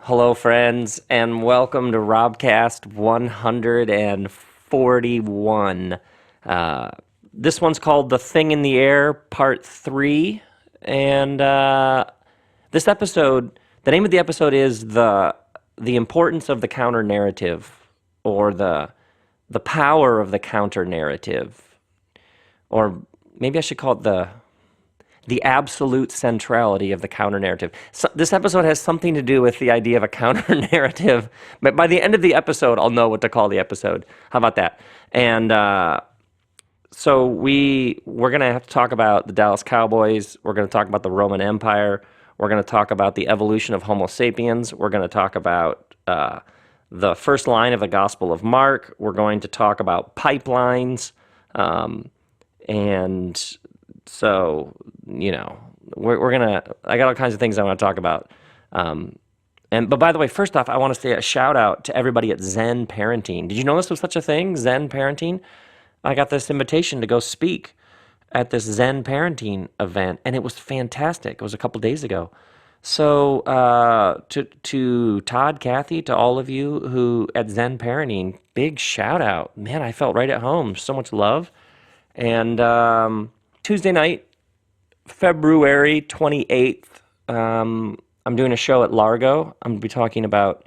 Hello, friends, and welcome to RobCast 141. This one's called The Thing in the Air, Part 3. And this episode, the name of the episode is the Importance of the Counter-Narrative, or the Power of the Counter-Narrative. Or maybe I should call it the absolute centrality of the counter-narrative. So this episode has something to do with the idea of a counter-narrative, but by the end of the episode, I'll know what to call the episode. How about that? And so we're going to have to talk about the Dallas Cowboys. We're going to talk about the Roman Empire. We're going to talk about the evolution of Homo sapiens. We're going to talk about the first line of the Gospel of Mark. We're going to talk about pipelines. And so, we're gonna. I got all kinds of things I want to talk about. But by the way, first off, I want to say a shout out to everybody at Zen Parenting. Did you know this was such a thing, Zen Parenting? I got this invitation to go speak at this Zen Parenting event, and it was fantastic. It was a couple days ago. So, to Todd, Kathy, to all of you who at Zen Parenting, big shout out. Man, I felt right at home. So much love. And Tuesday night, February 28th, I'm doing a show at Largo. I'm going to be talking about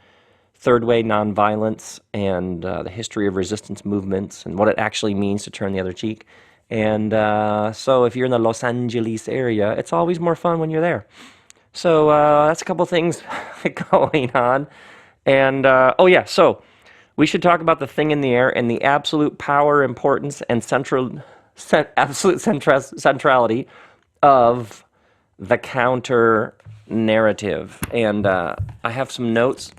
third way nonviolence and the history of resistance movements and what it actually means to turn the other cheek. And so if you're in the Los Angeles area, it's always more fun when you're there. So that's a couple things going on. And so we should talk about the thing in the air and the absolute power, importance, and absolute centrality of the counter narrative. And I have some notes.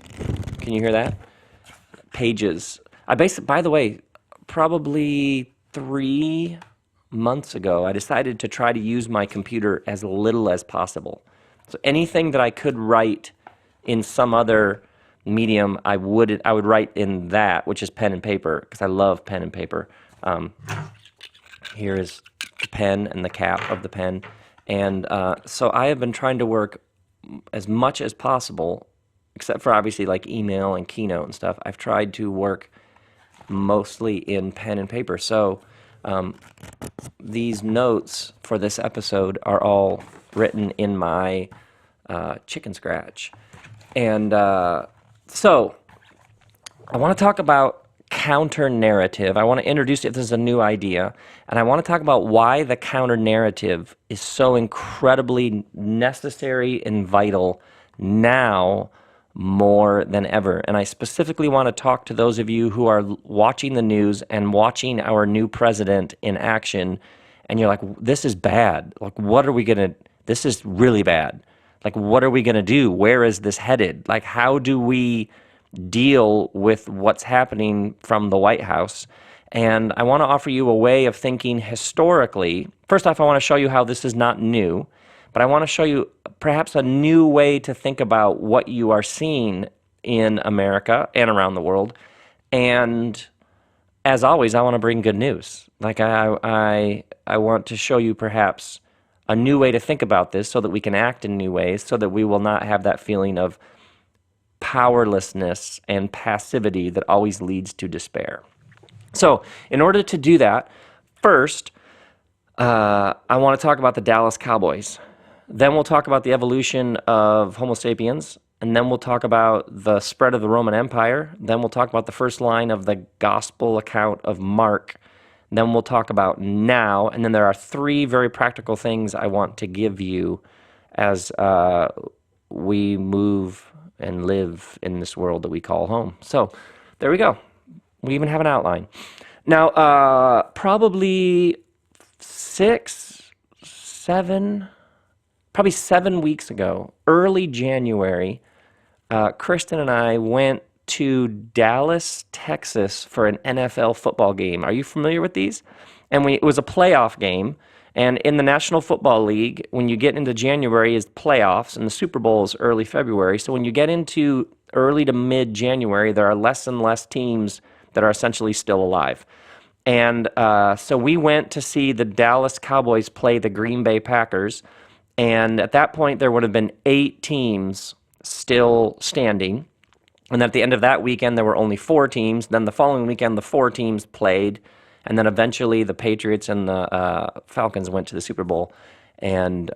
Can you hear that? Pages. By the way, probably 3 months ago, I decided to try to use my computer as little as possible. So anything that I could write in some other medium, I would write in that, which is pen and paper, because I love pen and paper. Here is the pen and the cap of the pen. And so I have been trying to work as much as possible, except for obviously like email and Keynote and stuff. I've tried to work mostly in pen and paper. So these notes for this episode are all written in my chicken scratch. And so I want to talk about counter-narrative. I want to introduce it. This is a new idea. And I want to talk about why the counter-narrative is so incredibly necessary and vital now more than ever. And I specifically want to talk to those of you who are watching the news and watching our new president in action. And you're like, this is bad. Like, what are we going to, this is really bad. Like, what are we going to do? Where is this headed? Like, how do we deal with what's happening from the White House? And I want to offer you a way of thinking historically. First off, I want to show you how this is not new, but I want to show you perhaps a new way to think about what you are seeing in America and around the world. And as always, I want to bring good news. Like I want to show you perhaps a new way to think about this so that we can act in new ways, so that we will not have that feeling of powerlessness and passivity that always leads to despair. So in order to do that, first, I want to talk about the Dallas Cowboys. Then we'll talk about the evolution of Homo sapiens. And then we'll talk about the spread of the Roman Empire. Then we'll talk about the first line of the gospel account of Mark. Then we'll talk about now. And then there are 3 very practical things I want to give you as we move and live in this world that we call home. So there we go. We even have an outline. Now, probably 7 weeks ago, early January, Kristen and I went to Dallas, Texas for an NFL football game. Are you familiar with these? And it was a playoff game. And in the National Football League, when you get into January is playoffs, and the Super Bowl is early February. So when you get into early to mid-January, there are less and less teams that are essentially still alive. And so we went to see the Dallas Cowboys play the Green Bay Packers. And at that point, there would have been 8 teams still standing. And then at the end of that weekend, there were only 4 teams. Then the following weekend, the 4 teams played. And then eventually the Patriots and the Falcons went to the Super Bowl. And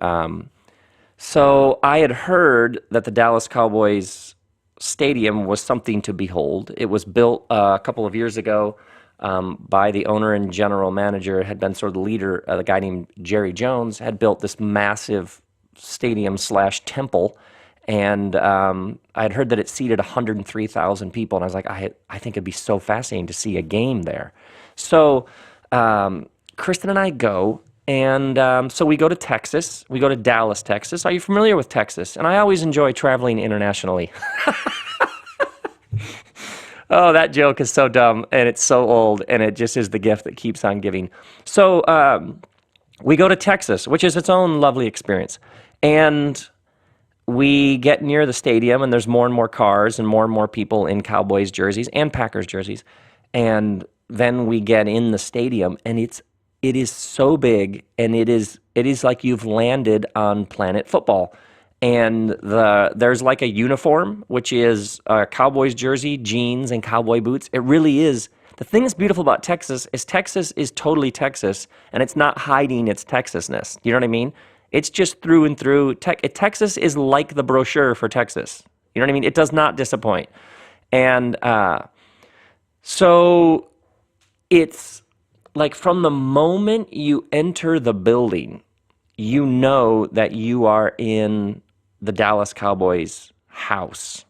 so I had heard that the Dallas Cowboys stadium was something to behold. It was built a couple of years ago by the owner and general manager. It had been sort of the leader, the guy named Jerry Jones, had built this massive stadium/temple. And I had heard that it seated 103,000 people. And I was like, I think it'd be so fascinating to see a game there. So Kristen and I go. And so we go to Texas. We go to Dallas, Texas. Are you familiar with Texas? And I always enjoy traveling internationally. Oh, that joke is so dumb, and it's so old, and it just is the gift that keeps on giving. So we go to Texas, which is its own lovely experience. And we get near the stadium, and there's more and more cars and more people in Cowboys jerseys and Packers jerseys. And then we get in the stadium, and it is so big, and it is like you've landed on Planet Football. And there's like a uniform, which is a Cowboys jersey, jeans, and cowboy boots. It really is. The thing that's beautiful about Texas is totally Texas, and it's not hiding its Texasness. You know what I mean? It's just through and through. Texas is like the brochure for Texas. You know what I mean? It does not disappoint. And so it's like from the moment you enter the building, you know that you are in the Dallas Cowboys house.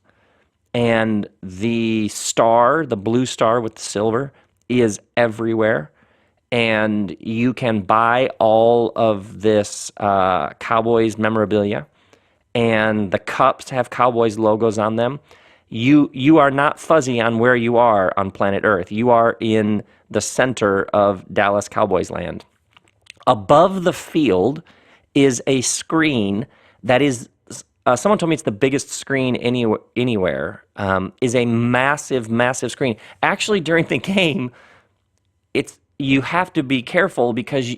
And the star, the blue star with the silver, is everywhere. And you can buy all of this Cowboys memorabilia. And the cups have Cowboys logos on them. You are not fuzzy on where you are on planet Earth. You are in the center of Dallas Cowboys land. Above the field is a screen that is, someone told me it's the biggest screen anywhere, is a massive screen. Actually, during the game, you have to be careful because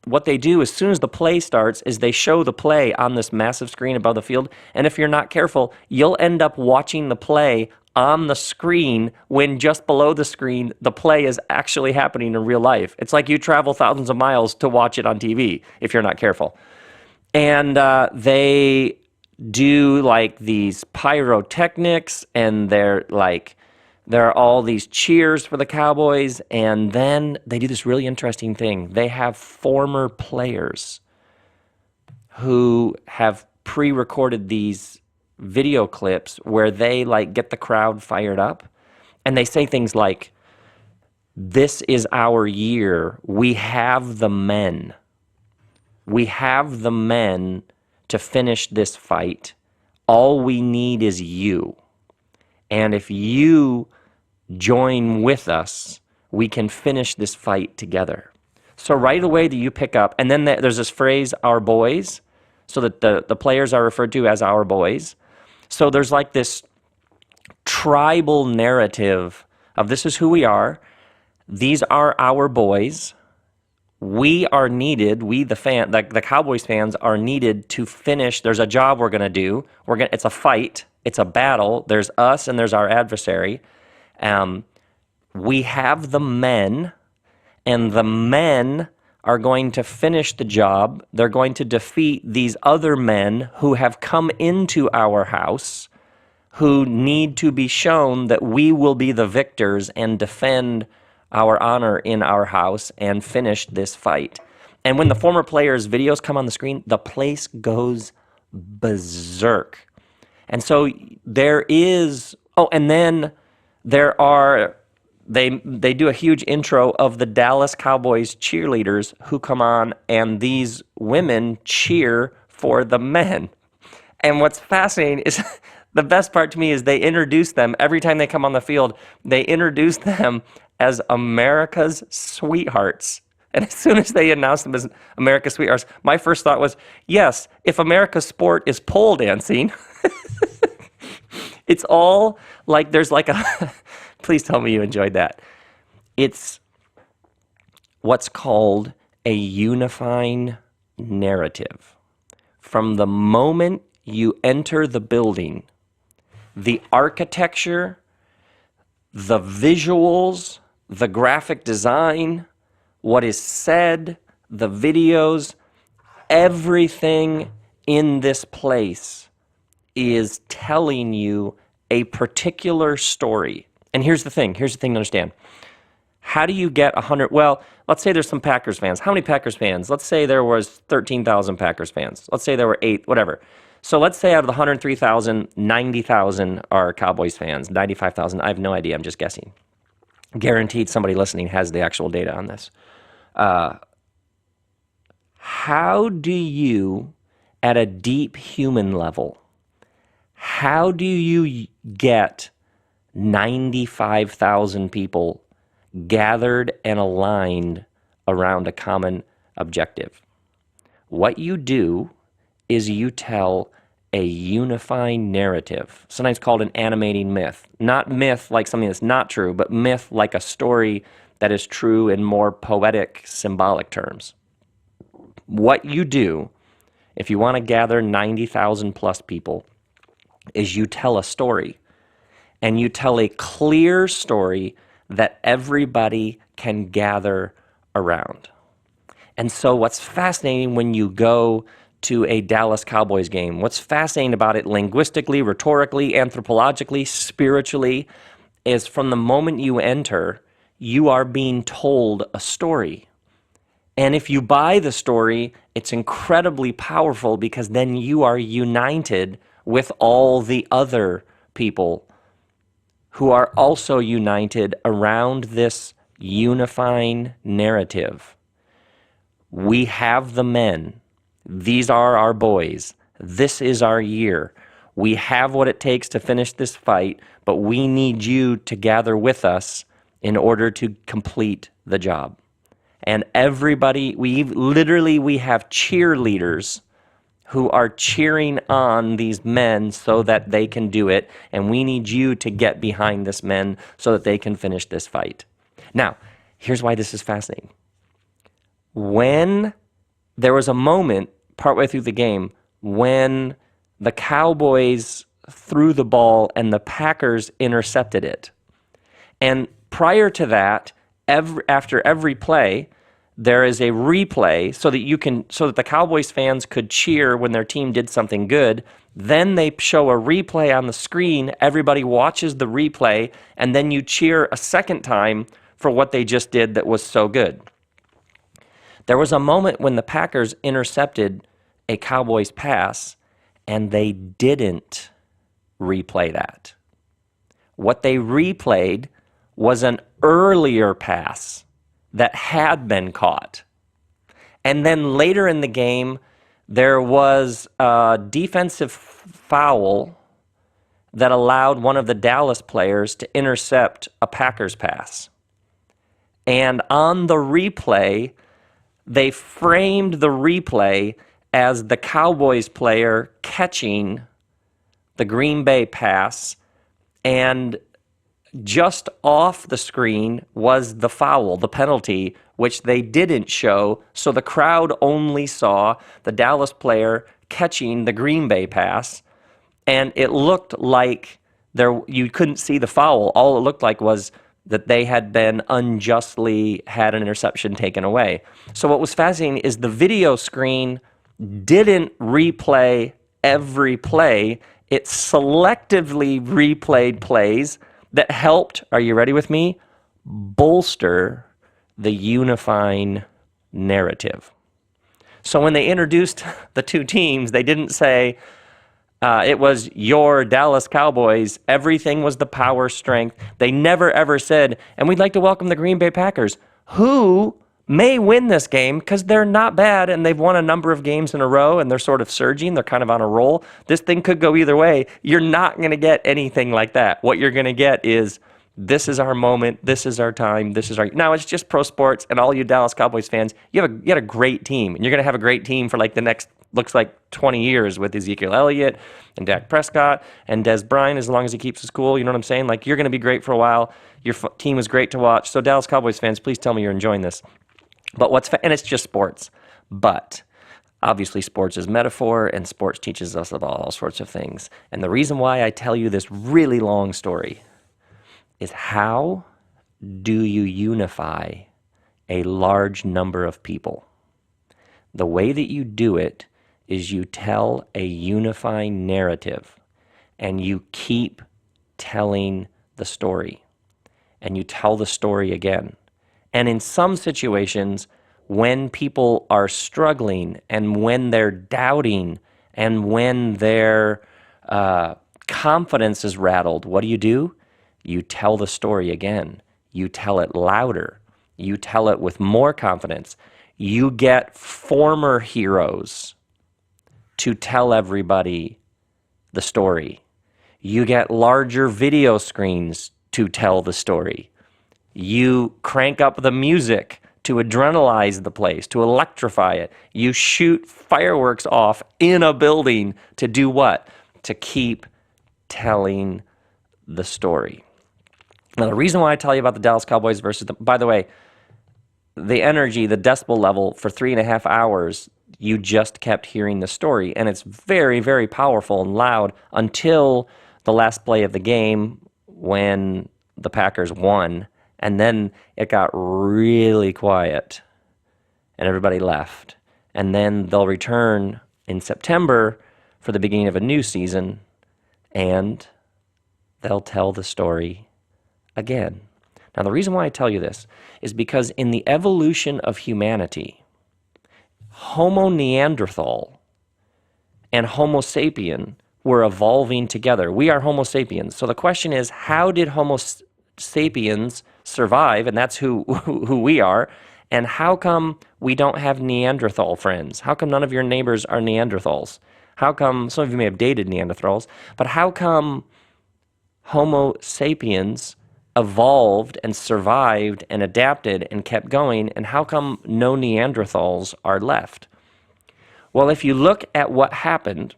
what they do as soon as the play starts is they show the play on this massive screen above the field. And if you're not careful, you'll end up watching the play on the screen when just below the screen, the play is actually happening in real life. It's like you travel thousands of miles to watch it on TV if you're not careful. And they do like these pyrotechnics, and there are all these cheers for the Cowboys, and then they do this really interesting thing. They have former players who have pre-recorded these video clips where they like get the crowd fired up, and they say things like, "This is our year. We have the men. We have the men to finish this fight. All we need is you. And if you join with us, we can finish this fight together." So right away that you pick up, and then there's this phrase, "our boys," so that the players are referred to as our boys. So there's like this tribal narrative of this is who we are. These are our boys. We are needed. We, the Cowboys fans, are needed to finish. There's a job we're going to do. It's a fight. It's a battle. There's us and there's our adversary. We have the men, and the men are going to finish the job. They're going to defeat these other men who have come into our house, who need to be shown that we will be the victors and defend our honor in our house and finish this fight. And when the former players' videos come on the screen, the place goes berserk. And so there is, and then there are, they do a huge intro of the Dallas Cowboys cheerleaders who come on, and these women cheer for the men. And what's fascinating is the best part to me is they introduce them every time they come on the field. They introduce them as America's sweethearts. And as soon as they announced them as America's sweethearts, my first thought was, yes, if America's sport is pole dancing, it's all like there's like a, please tell me you enjoyed that. It's what's called a unifying narrative. From the moment you enter the building, the architecture, the visuals, the graphic design, what is said, the videos, everything in this place is telling you a particular story. And here's the thing to understand. How do you get 100? Well, let's say there's some Packers fans. How many Packers fans? Let's say there was 13,000 Packers fans. Let's say there were 8, whatever. So let's say out of the 103,000, 90,000 are Cowboys fans. 95,000, I have no idea. I'm just guessing. Guaranteed somebody listening has the actual data on this. How do you, at a deep human level, how do you get 95,000 people gathered and aligned around a common objective? What you do is you tell a unifying narrative, sometimes called an animating myth. Not myth like something that's not true, but myth like a story that is true in more poetic, symbolic terms. What you do, if you want to gather 90,000 plus people, is you tell a story. And you tell a clear story that everybody can gather around. And so what's fascinating when you go to a Dallas Cowboys game, what's fascinating about it linguistically, rhetorically, anthropologically, spiritually, is from the moment you enter, you are being told a story. And if you buy the story, it's incredibly powerful because then you are united with all the other people who are also united around this unifying narrative. We have the men. These are our boys. This is our year. We have what it takes to finish this fight, but we need you to gather with us in order to complete the job. And everybody, we have cheerleaders who are cheering on these men so that they can do it, and we need you to get behind this men so that they can finish this fight. Now, here's why this is fascinating. When there was a moment partway through the game when the Cowboys threw the ball and the Packers intercepted it. And prior to that, after every play, there is a replay so that the Cowboys fans could cheer when their team did something good. Then they show a replay on the screen. Everybody watches the replay, and then you cheer a second time for what they just did that was so good. There was a moment when the Packers intercepted a Cowboys pass, and they didn't replay that. What they replayed was an earlier pass that had been caught. And then later in the game, there was a defensive foul that allowed one of the Dallas players to intercept a Packers pass. And on the replay, they framed the replay as the Cowboys player catching the Green Bay pass, and just off the screen was the foul, the penalty, which they didn't show, so the crowd only saw the Dallas player catching the Green Bay pass, and it looked like you couldn't see the foul. All it looked like was that they had been unjustly had an interception taken away. So what was fascinating is the video screen didn't replay every play. It selectively replayed plays that helped, are you ready with me, bolster the unifying narrative. So when they introduced the two teams, they didn't say, it was your Dallas Cowboys. Everything was the power strength. They never, ever said, and we'd like to welcome the Green Bay Packers, who may win this game because they're not bad and they've won a number of games in a row and they're sort of surging. They're kind of on a roll. This thing could go either way. You're not going to get anything like that. What you're going to get is, this is our moment. This is our time. This is our... Now, it's just pro sports, and all you Dallas Cowboys fans, you had a great team, and you're going to have a great team for like the next, looks like 20 years with Ezekiel Elliott and Dak Prescott and Des Bryant, as long as he keeps his cool. You know what I'm saying? Like, you're going to be great for a while. Your team is great to watch. So Dallas Cowboys fans, please tell me you're enjoying this. But and it's just sports. But Obviously, sports is metaphor, and sports teaches us about all sorts of things. And the reason why I tell you this really long story is, how do you unify a large number of people? The way that you do it is you tell a unifying narrative, and you keep telling the story, and you tell the story again. And in some situations, when people are struggling, and when they're doubting, and when their confidence is rattled, what do? You tell the story again. You tell it louder. You tell it with more confidence. You get former heroes to tell everybody the story. You get larger video screens to tell the story. You crank up the music to adrenalize the place, to electrify it. You shoot fireworks off in a building to do what? To keep telling the story. Now, the reason why I tell you about the Dallas Cowboys by the way, the energy, the decibel level for 3.5 hours, you just kept hearing the story. And it's very, very powerful and loud until the last play of the game when the Packers won. And then it got really quiet and everybody left. And then they'll return in September for the beginning of a new season, and they'll tell the story again. Now, the reason why I tell you this is because in the evolution of humanity, Homo neanderthal and Homo sapien were evolving together. We are Homo sapiens. So the question is, how did Homo sapiens survive? And that's who we are. And how come we don't have Neanderthal friends? How come none of your neighbors are Neanderthals? How come, some of you may have dated Neanderthals, but how come Homo sapiens evolved and survived and adapted and kept going, and how come no Neanderthals are left? Well, if you look at what happened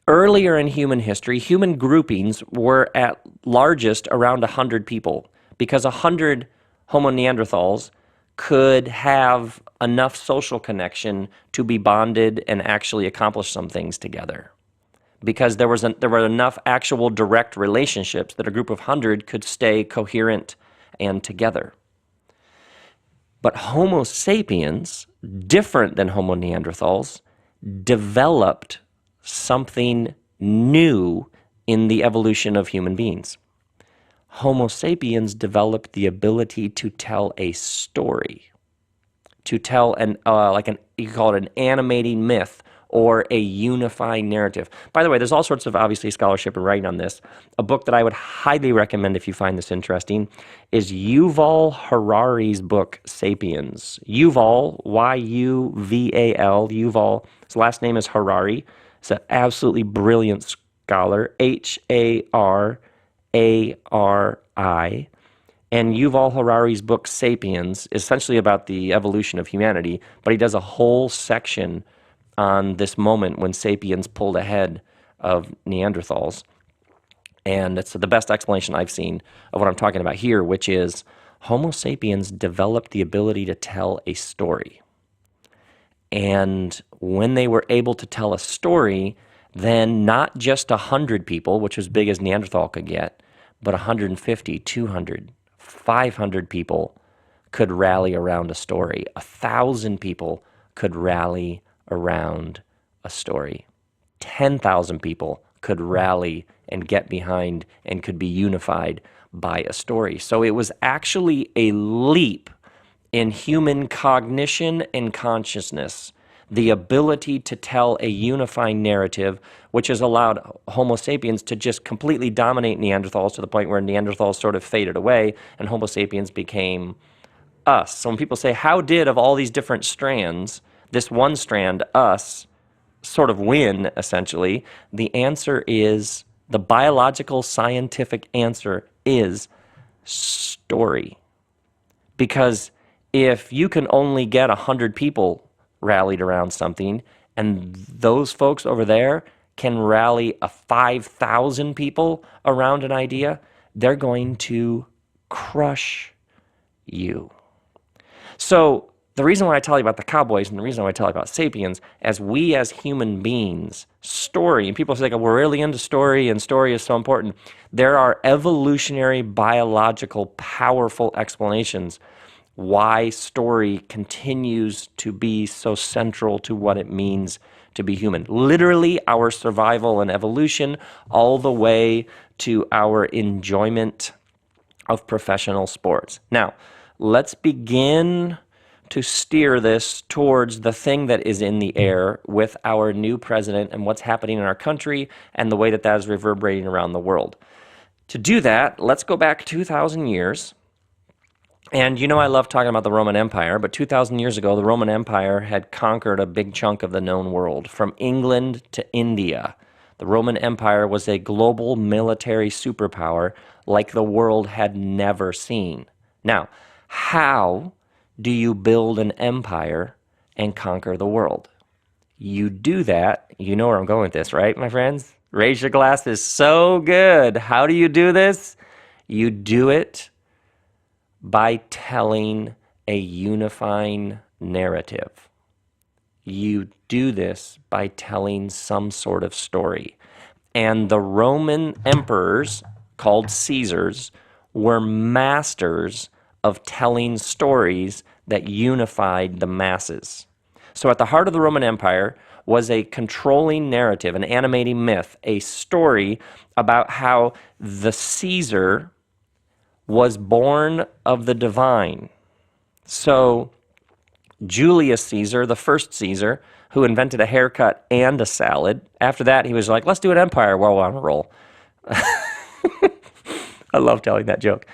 earlier in human history, human groupings were at largest around 100 people, because 100 Homo neanderthals could have enough social connection to be bonded and actually accomplish some things together. Because there were enough actual direct relationships that a group of 100 could stay coherent and together. But Homo sapiens, different than Homo neanderthals, developed something new in the evolution of human beings. Homo sapiens developed the ability to tell a story, to tell you could call it an animating myth, or a unifying narrative. By the way, there's all sorts of, obviously, scholarship and writing on this. A book that I would highly recommend if you find this interesting is Yuval Harari's book, Sapiens. Yuval, Y-U-V-A-L, Yuval, his last name is Harari. He's an absolutely brilliant scholar, H-A-R-A-R-I. And Yuval Harari's book, Sapiens, is essentially about the evolution of humanity, but he does a whole section on this moment when sapiens pulled ahead of Neanderthals. And it's the best explanation I've seen of what I'm talking about here, which is Homo sapiens developed the ability to tell a story. And when they were able to tell a story, then not just 100 people, which was big as Neanderthal could get, but 150, 200, 500 people could rally around a story. 1,000 people could rally around a story. 10,000 people could rally and get behind and could be unified by a story. So it was actually a leap in human cognition and consciousness, the ability to tell a unifying narrative, which has allowed Homo sapiens to just completely dominate Neanderthals to the point where Neanderthals sort of faded away and Homo sapiens became us. So when people say, how did, of all these different strands, this one strand, us, sort of win, essentially, the answer is, the biological scientific answer is story. Because if you can only get 100 people rallied around something, and those folks over there can rally 5,000 people around an idea, they're going to crush you. So The reason why I tell you about the cowboys and the reason why I tell you about Sapiens, as we as human beings, story, and people say, like, we're really into story and story is so important. There are evolutionary, biological, powerful explanations why story continues to be so central to what it means to be human. Literally, our survival and evolution, all the way to our enjoyment of professional sports. Now, let's begin to steer this towards the thing that is in the air with our new president and what's happening in our country and the way that that is reverberating around the world. To do that, let's go back 2,000 years. And you know I love talking about the Roman Empire, but 2,000 years ago, the Roman Empire had conquered a big chunk of the known world, from England to India. The Roman Empire was a global military superpower like the world had never seen. Now, how do you build an empire and conquer the world? You do that. You know where I'm going with this, right, my friends? Raise your glasses. So good. How do you do this? You do it by telling a unifying narrative. You do this by telling some sort of story. And the Roman emperors, called Caesars, were masters of telling stories that unified the masses. So at the heart of the Roman Empire was a controlling narrative, an animating myth, a story about how the Caesar was born of the divine. So Julius Caesar, the first Caesar, who invented a haircut and a salad, after that he was like, let's do an empire while we're on a roll. I love telling that joke.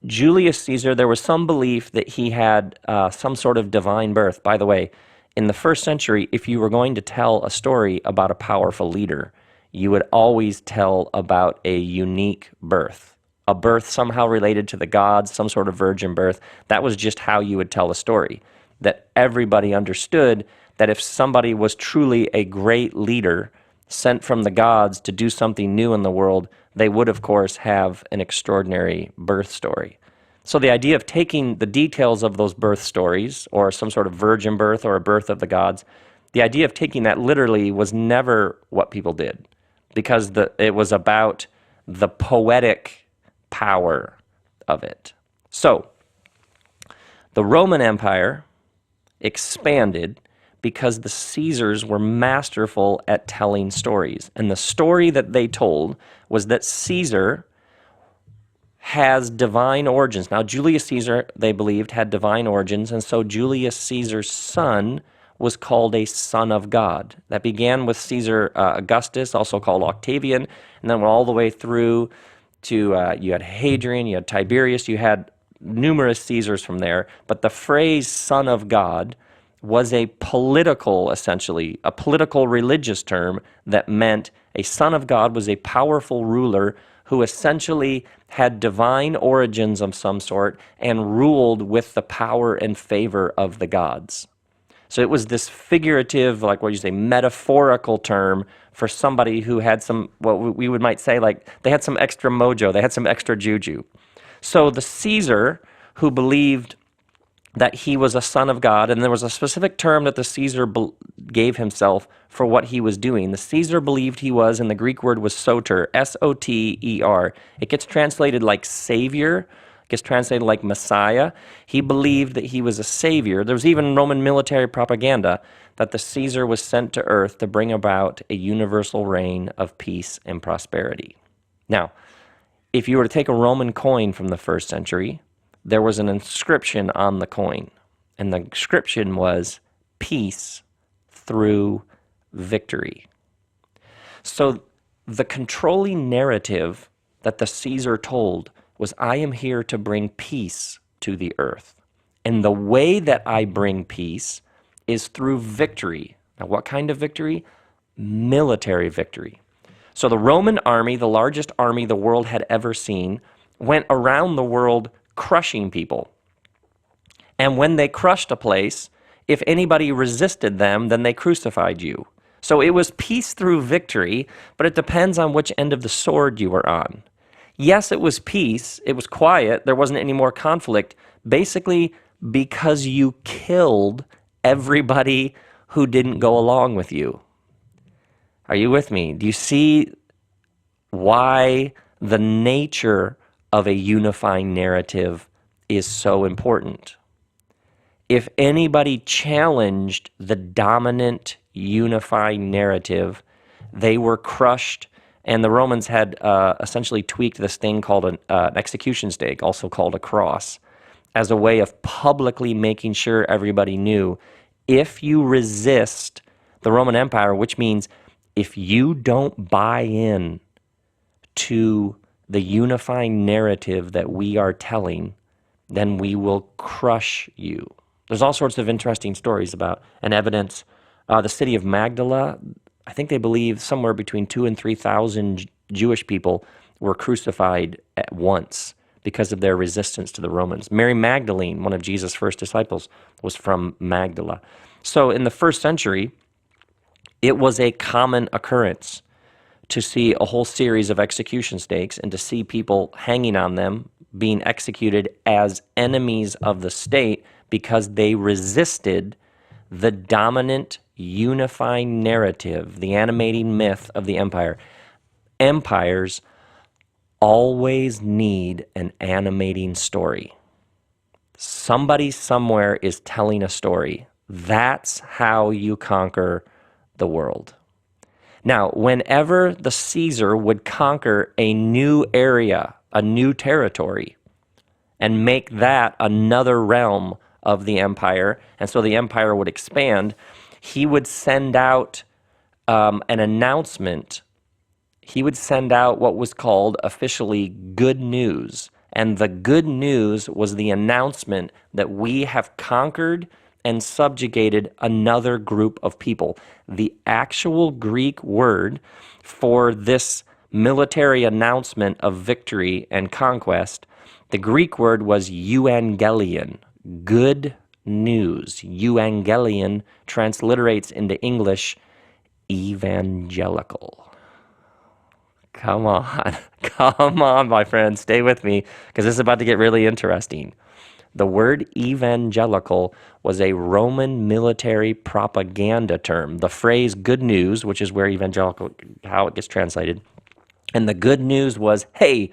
Julius Caesar, there was some belief that he had some sort of divine birth. By the way, in the first century, if you were going to tell a story about a powerful leader, you would always tell about a unique birth, a birth somehow related to the gods, some sort of virgin birth. That was just how you would tell a story, that everybody understood that if somebody was truly a great leader sent from the gods to do something new in the world, they would, of course, have an extraordinary birth story. So the idea of taking the details of those birth stories, or some sort of virgin birth or a birth of the gods, the idea of taking that literally was never what people did, because it was about the poetic power of it. So the Roman Empire expanded because the Caesars were masterful at telling stories. And the story that they told was that Caesar has divine origins. Now, Julius Caesar, they believed, had divine origins, and so Julius Caesar's son was called a son of God. That began with Caesar Augustus, also called Octavian, and then went all the way through to, you had Hadrian, you had Tiberius, you had numerous Caesars from there. But the phrase son of God was a political, essentially, a political religious term that meant a son of God was a powerful ruler who essentially had divine origins of some sort and ruled with the power and favor of the gods. So it was this figurative, like what you say, metaphorical term for somebody who had some, what we might say, like they had some extra mojo, they had some extra juju. So the Caesar, who believed that he was a son of God, and there was a specific term that the Caesar gave himself for what he was doing. The Caesar believed he was, and the Greek word was soter, S-O-T-E-R. It gets translated like savior, it gets translated like Messiah. He believed that he was a savior. There was even Roman military propaganda that the Caesar was sent to earth to bring about a universal reign of peace and prosperity. Now, if you were to take a Roman coin from the first century, there was an inscription on the coin, and the inscription was peace through victory. So the controlling narrative that the Caesar told was, I am here to bring peace to the earth. And the way that I bring peace is through victory. Now, what kind of victory? Military victory. So the Roman army, the largest army the world had ever seen, went around the world crushing people. And when they crushed a place, if anybody resisted them, then they crucified you. So it was peace through victory, but it depends on which end of the sword you were on. Yes, it was peace. It was quiet. There wasn't any more conflict. Basically, because you killed everybody who didn't go along with you. Are you with me? Do you see why the nature of a unifying narrative is so important? If anybody challenged the dominant unifying narrative, they were crushed, and the Romans had essentially tweaked this thing called an execution stake, also called a cross, as a way of publicly making sure everybody knew, if you resist the Roman Empire, which means if you don't buy in to the unifying narrative that we are telling, then we will crush you. There's all sorts of interesting stories about and evidence. The city of Magdala, I think they believe somewhere between 2,000 and 3,000 Jewish people were crucified at once because of their resistance to the Romans. Mary Magdalene, one of Jesus' first disciples, was from Magdala. So in the first century, it was a common occurrence to see a whole series of execution stakes and to see people hanging on them being executed as enemies of the state because they resisted the dominant unifying narrative, the animating myth of the empire. Empires always need an animating story. Somebody somewhere is telling a story. That's how you conquer the world. Now, whenever the Caesar would conquer a new area, a new territory, and make that another realm of the empire, and so the empire would expand, he would send out an announcement. He would send out what was called officially good news. And the good news was the announcement that we have conquered and subjugated another group of people. The actual Greek word for this military announcement of victory and conquest, the Greek word was euangelion, good news. Euangelion transliterates into English evangelical. Come on, come on, my friends, stay with me, because this is about to get really interesting. The word evangelical was a Roman military propaganda term. The phrase good news, which is where evangelical, how it gets translated, and the good news was, hey,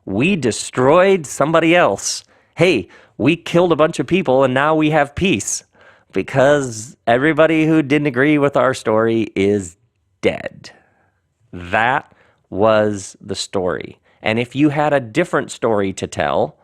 we destroyed somebody else. Hey, we killed a bunch of people and now we have peace because everybody who didn't agree with our story is dead. That was the story. And if you had a different story to tell,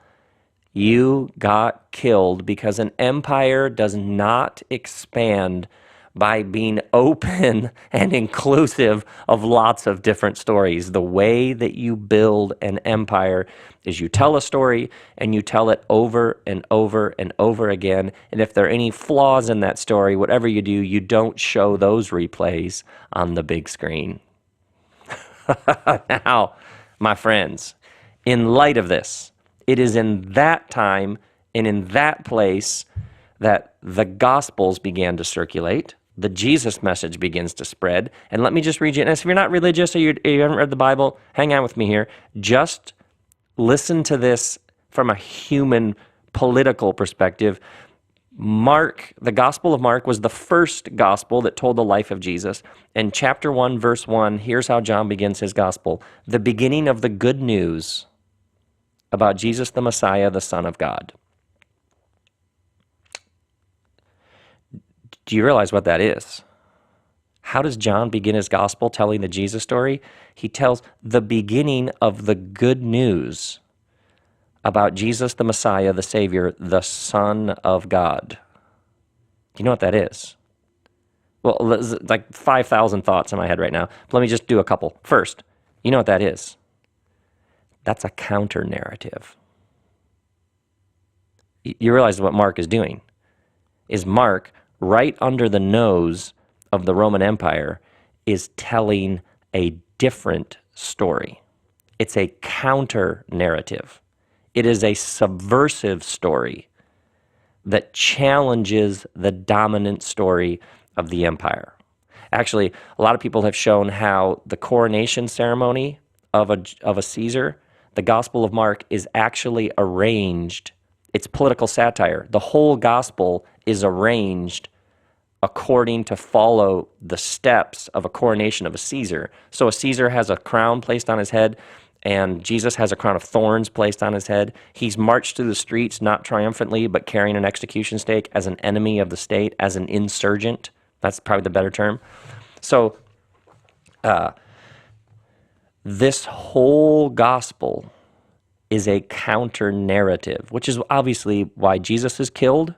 you got killed, because an empire does not expand by being open and inclusive of lots of different stories. The way that you build an empire is you tell a story and you tell it over and over and over again. And if there are any flaws in that story, whatever you do, you don't show those replays on the big screen. Now, my friends, in light of this, it is in that time and in that place that the Gospels began to circulate. The Jesus message begins to spread. And let me just read you, and if you're not religious or you haven't read the Bible, hang on with me here. Just listen to this from a human political perspective. Mark, the Gospel of Mark, was the first gospel that told the life of Jesus. And chapter 1, verse 1, here's how John begins his gospel. The beginning of the good news about Jesus the Messiah, the Son of God. Do you realize what that is? How does John begin his gospel telling the Jesus story? He tells the beginning of the good news about Jesus the Messiah, the Savior, the Son of God. Do you know what that is? Well, there's like 5,000 thoughts in my head right now. But let me just do a couple. First, you know what that is? That's a counter-narrative. You realize what Mark is doing? Is Mark, right under the nose of the Roman Empire, is telling a different story. It's a counter-narrative. It is a subversive story that challenges the dominant story of the empire. Actually, a lot of people have shown how the coronation ceremony of a Caesar, the Gospel of Mark, is actually arranged It's political satire. The whole gospel is arranged according to follow the steps of a coronation of a Caesar. So a Caesar has a crown placed on his head, and Jesus has a crown of thorns placed on his head. He's marched through the streets, not triumphantly, but carrying an execution stake as an enemy of the state, as an insurgent. That's probably the better term. So this whole gospel is a counter-narrative, which is obviously why Jesus is killed.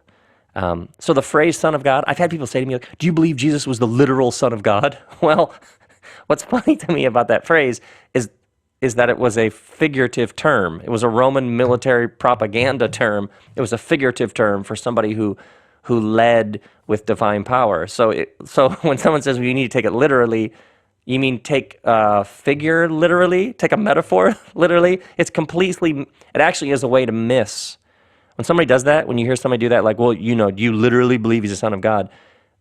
So the phrase Son of God, I've had people say to me, like, do you believe Jesus was the literal Son of God? Well, what's funny to me about that phrase is that it was a figurative term. It was a Roman military propaganda term. It was a figurative term for somebody who led with divine power. So when someone says, well, you need to take it literally, you mean take a figure literally? Take a metaphor literally? It actually is a way to miss. When somebody does that, when you hear somebody do that, like, well, do you literally believe he's the Son of God?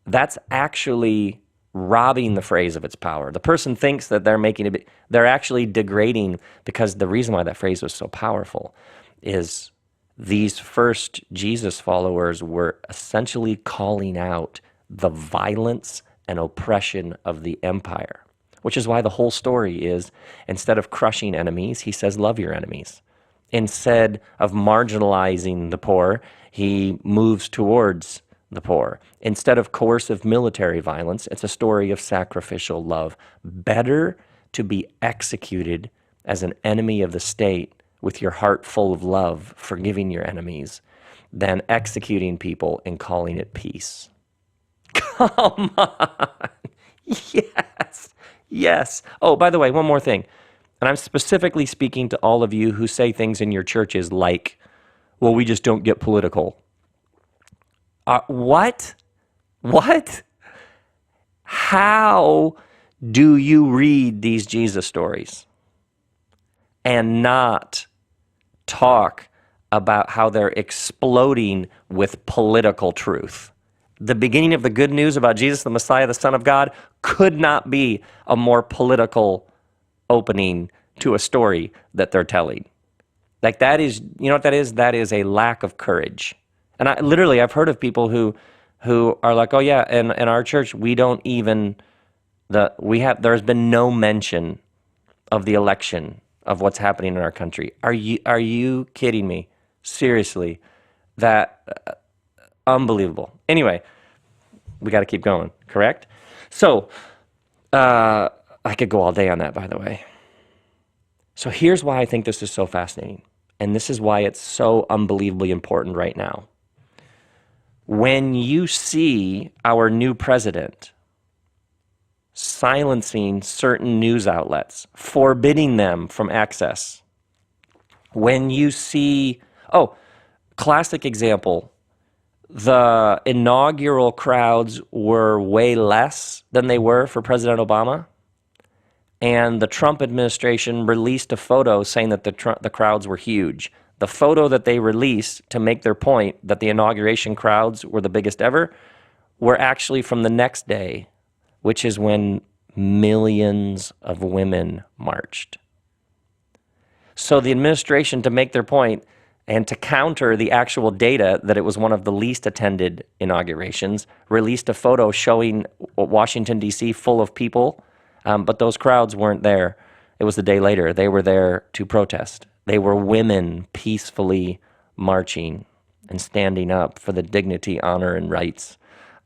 That's actually robbing the phrase of its power. The person thinks that they're actually degrading, because the reason why that phrase was so powerful is these first Jesus followers were essentially calling out the violence and oppression of the empire, which is why the whole story is, instead of crushing enemies, he says, love your enemies. Instead of marginalizing the poor, he moves towards the poor. Instead of coercive military violence, it's a story of sacrificial love. Better to be executed as an enemy of the state with your heart full of love, forgiving your enemies, than executing people and calling it peace. Come on. Yes. Yes. Oh, by the way, one more thing. And I'm specifically speaking to all of you who say things in your churches like, well, we just don't get political. What? What? How do you read these Jesus stories and not talk about how they're exploding with political truth? The beginning of the good news about Jesus, the Messiah, the Son of God, could not be a more political opening to a story that they're telling. Like, that is, you know what that is? That is a lack of courage. And I've heard of people who are like, oh yeah, in our church, we don't even, there's been no mention of the election, of what's happening in our country. Are you kidding me? Seriously, that, unbelievable. Anyway, we got to keep going, correct? So, I could go all day on that, by the way. So here's why I think this is so fascinating. And this is why it's so unbelievably important right now. When you see our new president silencing certain news outlets, forbidding them from access, when you see, classic example, the inaugural crowds were way less than they were for President Obama, and the Trump administration released a photo saying that the crowds were huge. The photo that they released to make their point that the inauguration crowds were the biggest ever were actually from the next day, which is when millions of women marched. So the administration, to make their point and to counter the actual data that it was one of the least attended inaugurations, released a photo showing Washington, D.C. full of people, but those crowds weren't there. It was the day later. They were there to protest. They were women peacefully marching and standing up for the dignity, honor, and rights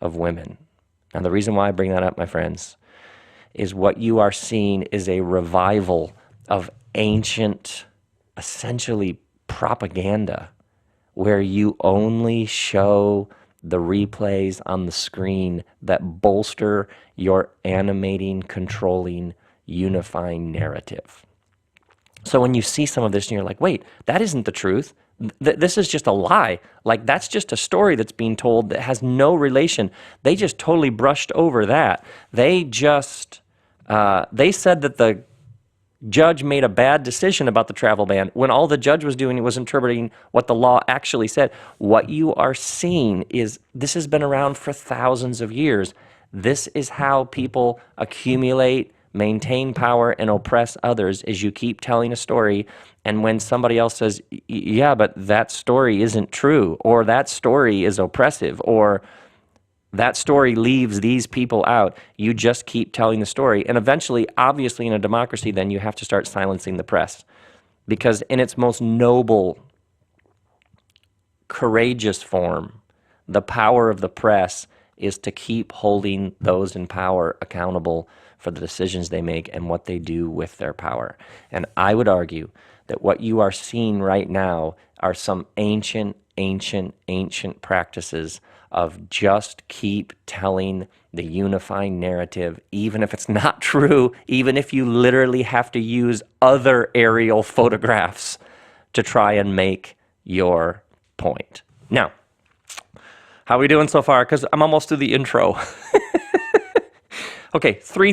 of women. And the reason why I bring that up, my friends, is what you are seeing is a revival of ancient, essentially propaganda, where you only show the replays on the screen that bolster your animating, controlling, unifying narrative. So when you see some of this and you're like, wait, that isn't the truth. This is just a lie. Like, that's just a story that's being told that has no relation. They just totally brushed over that. They said that the judge made a bad decision about the travel ban when all the judge was doing was interpreting what the law actually said. What you are seeing is this has been around for thousands of years. This is how people accumulate maintain power and oppress others is you keep telling a story, and when somebody else says, yeah, but that story isn't true, or that story is oppressive, or that story leaves these people out, you just keep telling the story. And eventually, obviously in a democracy, then you have to start silencing the press. Because in its most noble, courageous form, the power of the press is to keep holding those in power accountable for the decisions they make and what they do with their power. And I would argue that what you are seeing right now are some ancient practices of just keep telling the unifying narrative, even if it's not true, even if you literally have to use other aerial photographs to try and make your point. Now, how are we doing so far? Because I'm almost to the intro. Okay, three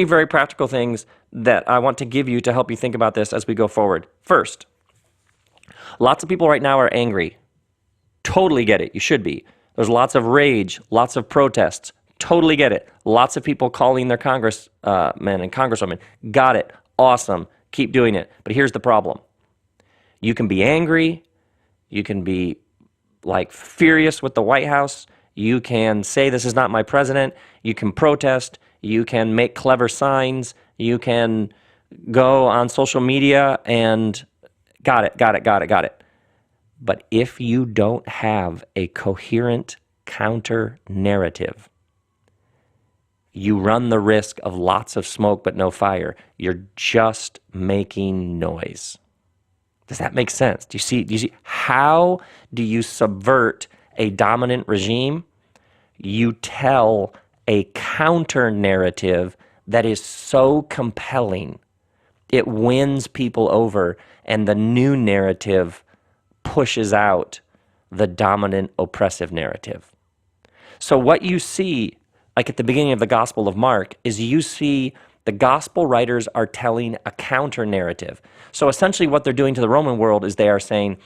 very practical things that I want to give you to help you think about this as we go forward. First, lots of people right now are angry. Totally get it. You should be. There's lots of rage, lots of protests. Totally get it. Lots of people calling their congressmen and congresswomen. Got it. Awesome. Keep doing it. But here's the problem. You can be angry. You can be like furious with the White House. You can say this is not my president. You can protest. You can make clever signs. You can go on social media and got it. But if you don't have a coherent counter narrative, you run the risk of lots of smoke but no fire. You're just making noise. Does that make sense? Do you see how do you subvert a dominant regime? You tell a counter narrative that is so compelling, it wins people over, and the new narrative pushes out the dominant oppressive narrative. So what you see, like at the beginning of the Gospel of Mark, is you see the gospel writers are telling a counter narrative. So essentially what they're doing to the Roman world is they are saying,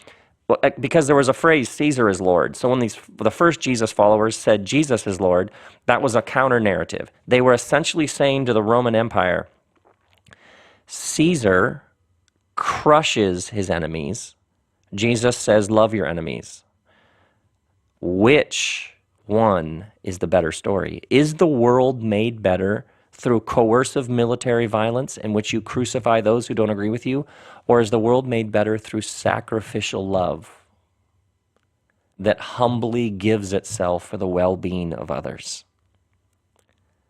well, because there was a phrase, Caesar is Lord. So when the first Jesus followers said Jesus is Lord, that was a counter narrative. They were essentially saying to the Roman Empire, Caesar crushes his enemies. Jesus says, love your enemies. Which one is the better story? Is the world made better through coercive military violence in which you crucify those who don't agree with you? Or is the world made better through sacrificial love that humbly gives itself for the well-being of others?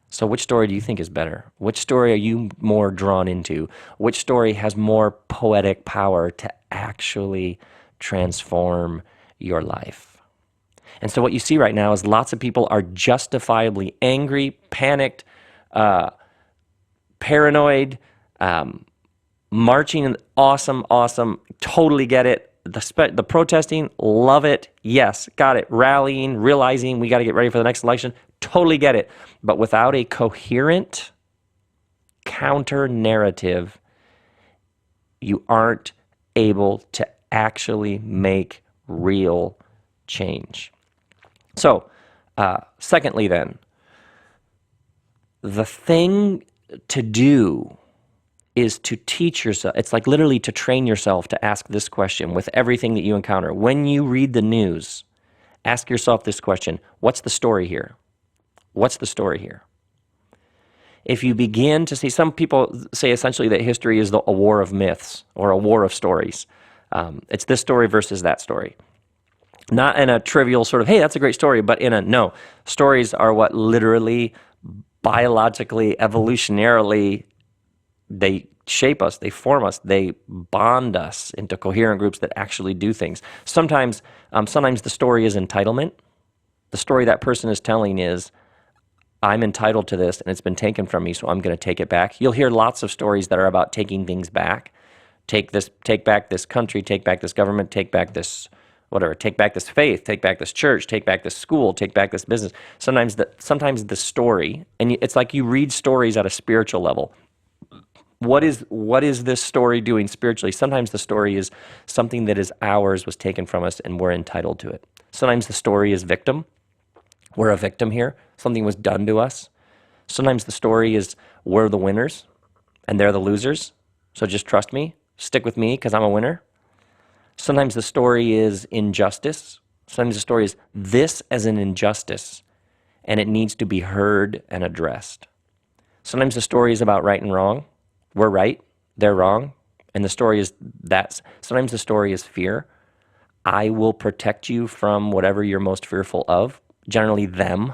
So which story do you think is better? Which story are you more drawn into? Which story has more poetic power to actually transform your life? And so what you see right now is lots of people are justifiably angry, panicked, paranoid, marching, awesome, totally get it. The protesting, love it, yes, got it. Rallying, realizing we got to get ready for the next election, totally get it. But without a coherent counter narrative, you aren't able to actually make real change. So, secondly then, the thing to do is to teach yourself. It's like literally to train yourself to ask this question with everything that you encounter. When you read the news, ask yourself this question: what's the story here? What's the story here? If you begin to see, some people say essentially that history is a war of myths or a war of stories. It's this story versus that story. Not in a trivial sort of, hey, that's a great story, but in a, no, stories are what literally, biologically, evolutionarily, they shape us, they form us, they bond us into coherent groups that actually do things. Sometimes the story is entitlement. The story that person is telling is, I'm entitled to this and it's been taken from me, so I'm going to take it back. You'll hear lots of stories that are about taking things back. Take back this country, take back this government, take back this whatever, take back this faith, take back this church, take back this school, take back this business. Sometimes the story, and it's like you read stories at a spiritual level. What is this story doing spiritually? Sometimes the story is something that is ours, was taken from us, and we're entitled to it. Sometimes the story is victim. We're a victim here. Something was done to us. Sometimes the story is we're the winners and they're the losers. So just trust me, stick with me because I'm a winner. Sometimes the story is injustice. Sometimes the story is this as an injustice and it needs to be heard and addressed. Sometimes the story is about right and wrong. We're right, they're wrong. And the story is that. Sometimes the story is fear. I will protect you from whatever you're most fearful of, generally them,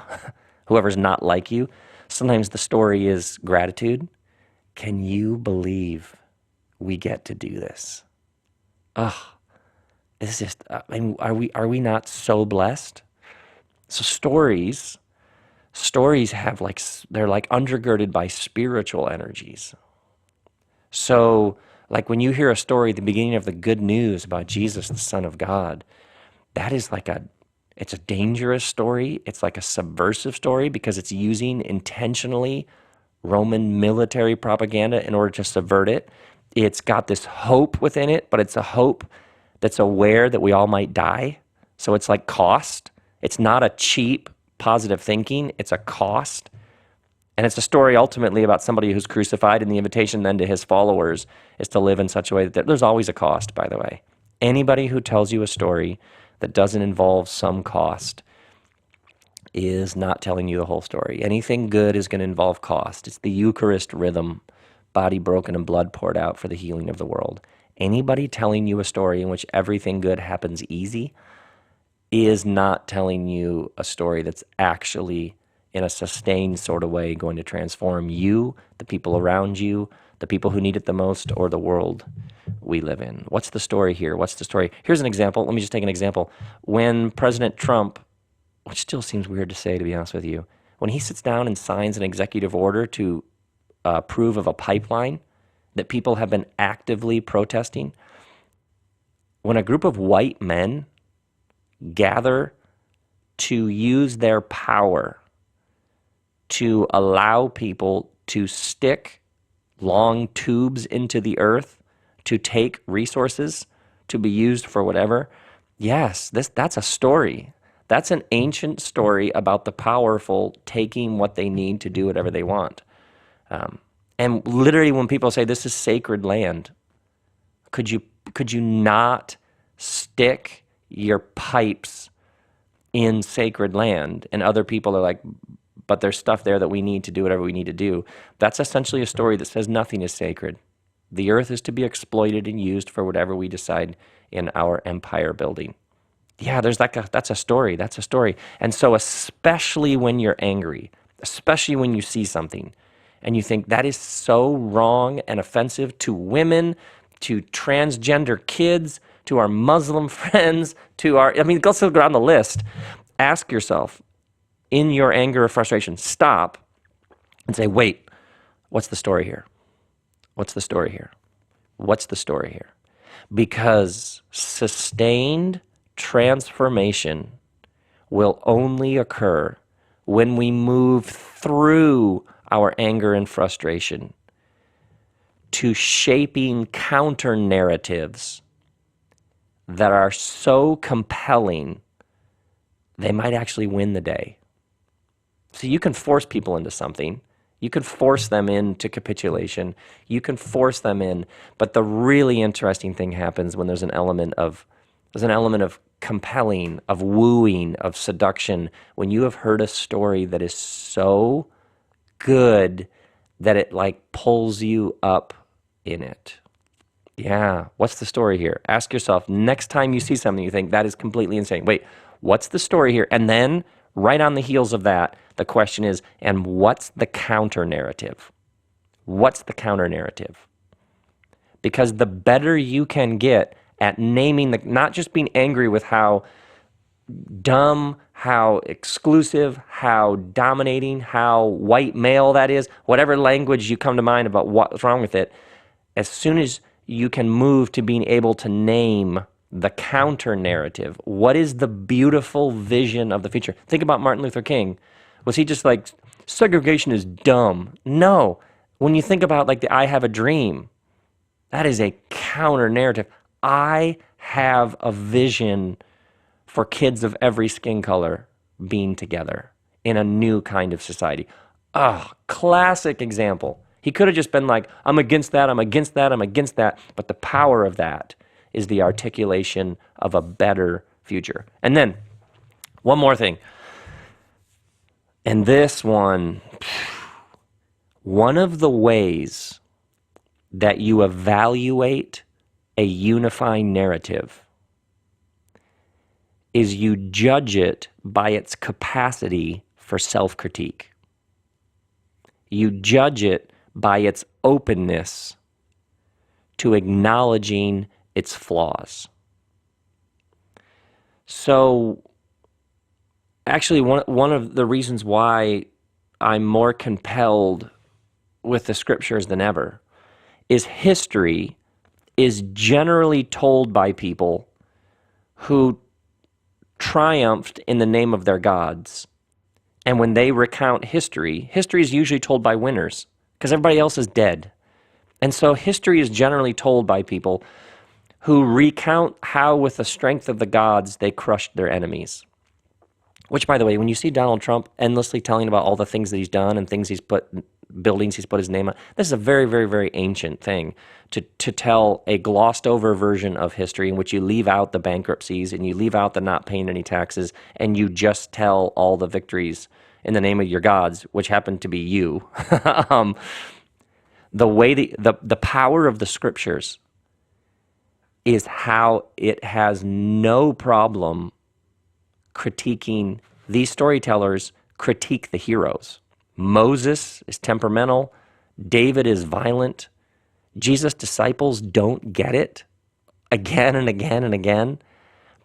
whoever's not like you. Sometimes the story is gratitude. Can you believe we get to do this? Ugh, it's just, I mean, are we not so blessed? So stories have like, they're like undergirded by spiritual energies. So like when you hear a story at the beginning of the good news about Jesus, the Son of God, that is like it's a dangerous story. It's like a subversive story because it's using intentionally Roman military propaganda in order to subvert it. It's got this hope within it, but it's a hope that's aware that we all might die. So it's like cost. It's not a cheap positive thinking. It's a cost. And it's a story ultimately about somebody who's crucified, and the invitation then to his followers is to live in such a way that there's always a cost, by the way. Anybody who tells you a story that doesn't involve some cost is not telling you the whole story. Anything good is going to involve cost. It's the Eucharist rhythm, body broken and blood poured out for the healing of the world. Anybody telling you a story in which everything good happens easy is not telling you a story that's actually in a sustained sort of way going to transform you, the people around you, the people who need it the most, or the world we live in. What's the story here? What's the story? Here's an example. Let me just take an example. When President Trump, which still seems weird to say, to be honest with you, when he sits down and signs an executive order to approve of a pipeline that people have been actively protesting, when a group of white men gather to use their power to allow people to stick long tubes into the earth to take resources to be used for whatever. Yes, that's a story. That's an ancient story about the powerful taking what they need to do whatever they want. And literally when people say this is sacred land, could you not stick your pipes in sacred land? And other people are like, but there's stuff there that we need to do whatever we need to do. That's essentially a story that says nothing is sacred. The earth is to be exploited and used for whatever we decide in our empire building. Yeah, that's a story. That's a story. And so especially when you're angry, especially when you see something and you think that is so wrong and offensive to women, to transgender kids, to our Muslim friends, let's go down the list. Ask yourself, in your anger or frustration, stop and say, wait, what's the story here? What's the story here? What's the story here? Because sustained transformation will only occur when we move through our anger and frustration to shaping counter-narratives that are so compelling they might actually win the day. So you can force people into something. You can force them into capitulation. You can force them in. But the really interesting thing happens when there's an element of compelling, of wooing, of seduction. When you have heard a story that is so good that it like pulls you up in it. Yeah, what's the story here? Ask yourself, next time you see something you think that is completely insane. Wait, what's the story here? And then right on the heels of that, the question is, and what's the counter narrative? What's the counter narrative? Because the better you can get at naming not just being angry with how dumb, how exclusive, how dominating, how white male that is, whatever language you come to mind about what's wrong with it, as soon as you can move to being able to name the counter narrative, what is the beautiful vision of the future? Think about Martin Luther King. Was he just like, segregation is dumb? No. When you think about like the I Have a Dream, that is a counter narrative. I have a vision for kids of every skin color being together in a new kind of society. Oh, classic example. He could have just been like, I'm against that, I'm against that, I'm against that. But the power of that is the articulation of a better future. And then, one more thing. And this one of the ways that you evaluate a unifying narrative is you judge it by its capacity for self-critique. You judge it by its openness to acknowledging its flaws. So, actually, one of the reasons why I'm more compelled with the scriptures than ever is history is generally told by people who triumphed in the name of their gods. And when they recount history, history is usually told by winners because everybody else is dead. And so history is generally told by people who recount how, with the strength of the gods, they crushed their enemies. Which, by the way, when you see Donald Trump endlessly telling about all the things that he's done and things he's put, buildings he's put his name on, this is a very, very, very ancient thing to tell a glossed over version of history in which you leave out the bankruptcies and you leave out the not paying any taxes and you just tell all the victories in the name of your gods, which happen to be you. The way the power of the scriptures is how it has no problem critiquing, these storytellers critique the heroes. Moses is temperamental. David is violent. Jesus' disciples don't get it again and again and again.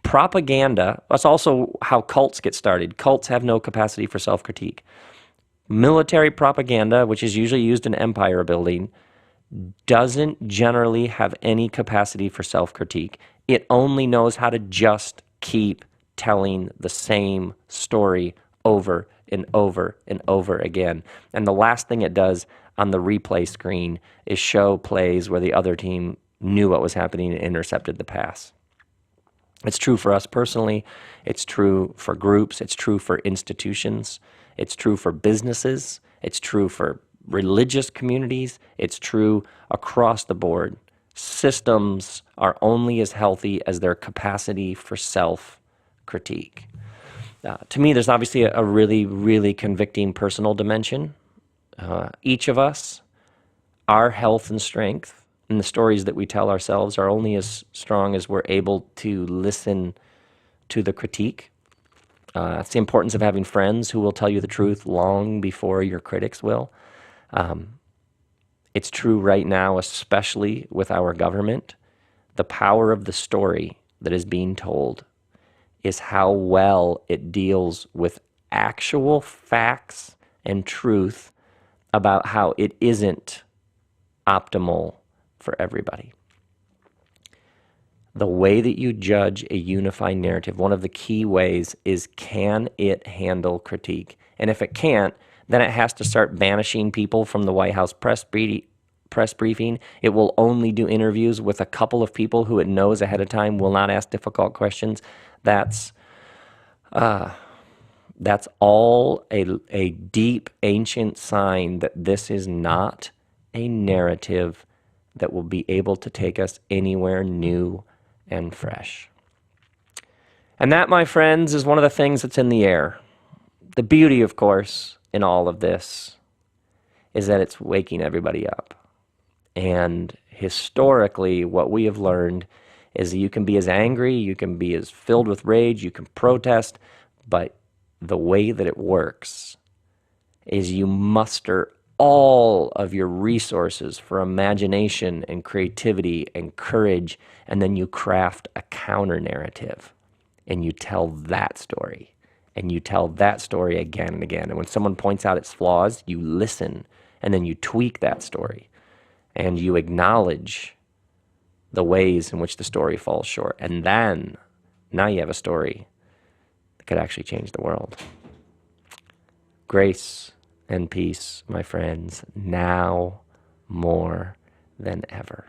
Propaganda, that's also how cults get started. Cults have no capacity for self-critique. Military propaganda, which is usually used in empire building, doesn't generally have any capacity for self-critique. It only knows how to just keep telling the same story over and over and over again. And the last thing it does on the replay screen is show plays where the other team knew what was happening and intercepted the pass. It's true for us personally. It's true for groups. It's true for institutions. It's true for businesses. It's true for religious communities. It's true across the board. Systems are only as healthy as their capacity for self-critique. To me, there's obviously a really, really convicting personal dimension. Each of us, our health and strength, and the stories that we tell ourselves are only as strong as we're able to listen to the critique. It's the importance of having friends who will tell you the truth long before your critics will. It's true right now, especially with our government. The power of the story that is being told is how well it deals with actual facts and truth about how it isn't optimal for everybody. The way that you judge a unifying narrative, one of the key ways is, can it handle critique? And if it can't, then it has to start banishing people from the White House press briefing. It will only do interviews with a couple of people who it knows ahead of time will not ask difficult questions. That's all a deep, ancient sign that this is not a narrative that will be able to take us anywhere new and fresh. And that, my friends, is one of the things that's in the air. The beauty, of course, in all of this is that it's waking everybody up. And historically, what we have learned is that you can be as angry, you can be as filled with rage, you can protest, but the way that it works is you muster all of your resources for imagination and creativity and courage, and then you craft a counter-narrative, and you tell that story, and you tell that story again and again. And when someone points out its flaws, you listen, and then you tweak that story, and you acknowledge the ways in which the story falls short. And then, now you have a story that could actually change the world. Grace and peace, my friends, now more than ever.